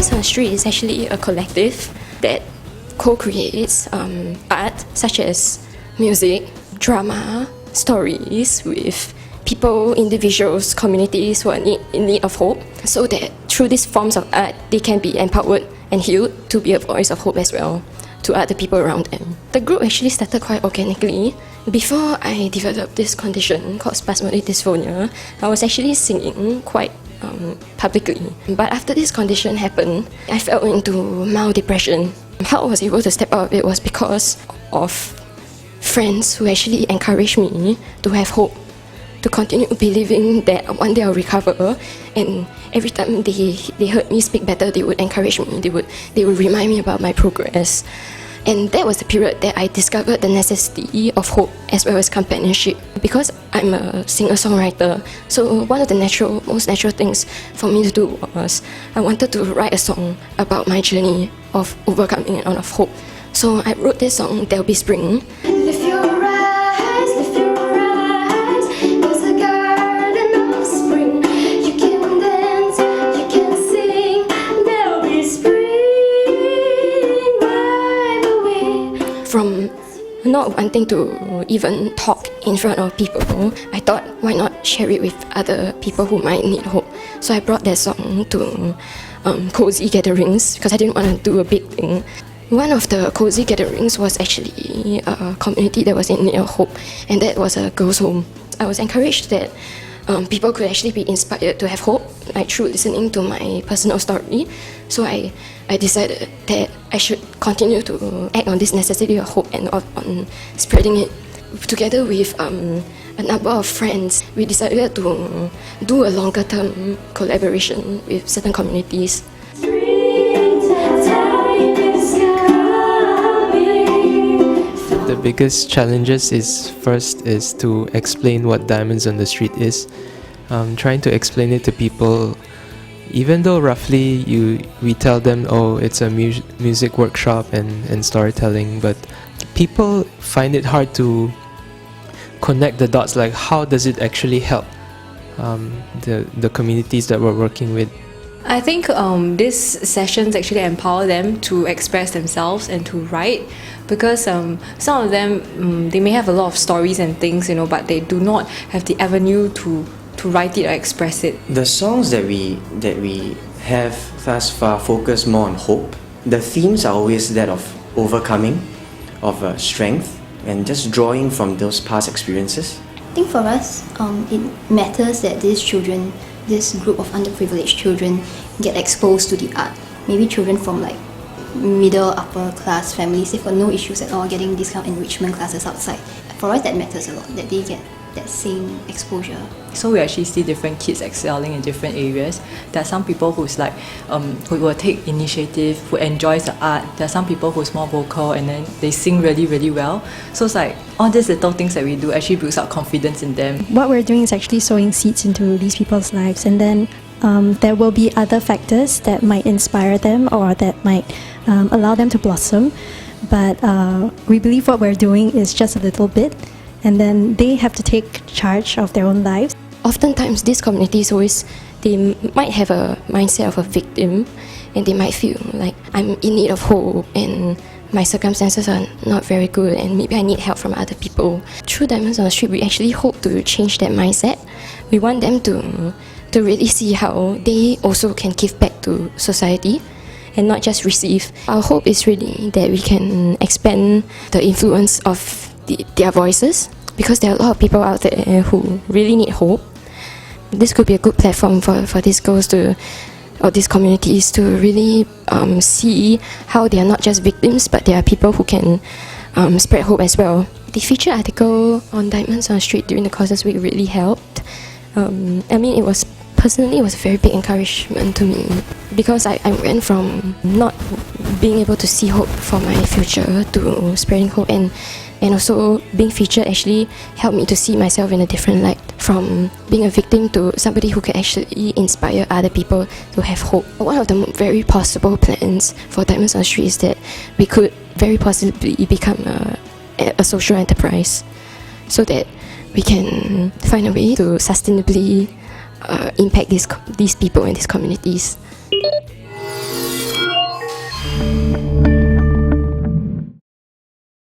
Diamonds on the Street is actually a collective that co-creates art such as music, drama, stories with people, individuals, communities who are in need of hope, so that through these forms of art, they can be empowered and healed to be a voice of hope as well to other people around them. The group actually started quite organically. Before I developed this condition called spasmodic dysphonia, I was actually singing quite publicly. But after this condition happened, I fell into mild depression. How I was able to step out of it was because of friends who actually encouraged me to have hope, to continue believing that one day I'll recover. And every time they heard me speak better, they would encourage me, they would remind me about my progress. And that was the period that I discovered the necessity of hope as well as companionship. Because I'm a singer-songwriter, so one of the most natural things for me to do was I wanted to write a song about my journey of overcoming and of hope. So I wrote this song, There'll Be Spring. Lift your eyes, there's a garden of spring. You can dance, you can sing, there'll be spring right away. From not wanting to even talk in front of people, I thought, why not share it with other people who might need hope? So I brought that song to cozy gatherings because I didn't want to do a big thing. One of the cozy gatherings was actually a community that was in need of hope, and that was a girls' home. I was encouraged that people could actually be inspired to have hope, like through listening to my personal story. So I decided that I should continue to act on this necessity of hope and on spreading it. Together with a number of friends, we decided to do a longer term collaboration with certain communities. The biggest challenges is to explain what Diamonds on the Street is. Trying to explain it to people, even though roughly we tell them, oh, it's a music workshop and storytelling, but people find it hard to connect the dots, like how does it actually help the communities that we're working with. I think these sessions actually empower them to express themselves and to write, because some of them they may have a lot of stories and things, but they do not have the avenue to write it or express it. The songs that we have thus far focus more on hope. The themes are always that of overcoming, of strength, and just drawing from those past experiences. I think for us, it matters that these children, this group of underprivileged children, get exposed to the art. Maybe children from like middle, upper class families, they've got no issues at all getting these kind of enrichment classes outside. For us, that matters a lot, that they get that same exposure. So we actually see different kids excelling in different areas. There are some people who will take initiative, who enjoys the art. There are some people who's more vocal and then they sing really, really well. So it's like all these little things that we do actually builds up confidence in them. What we're doing is actually sowing seeds into these people's lives, and then there will be other factors that might inspire them or that might allow them to blossom. But we believe what we're doing is just a little bit, and then they have to take charge of their own lives. Oftentimes, these communities they might have a mindset of a victim, and they might feel like I'm in need of hope and my circumstances are not very good and maybe I need help from other people. Through Diamonds on the Street, we actually hope to change that mindset. We want them to really see how they also can give back to society and not just receive. Our hope is really that we can expand the influence of their voices, because there are a lot of people out there who really need hope. This could be a good platform for these girls or these communities to really see how they are not just victims, but they are people who can spread hope as well. The feature article on Diamonds on the Street during the Causes Week really helped. It was a very big encouragement to me, because I went from not being able to see hope for my future to spreading hope, and also being featured actually helped me to see myself in a different light, from being a victim to somebody who can actually inspire other people to have hope. One of the very possible plans for Diamonds on the Street is that we could very possibly become a social enterprise, so that we can find a way to sustainably impact these people and these communities.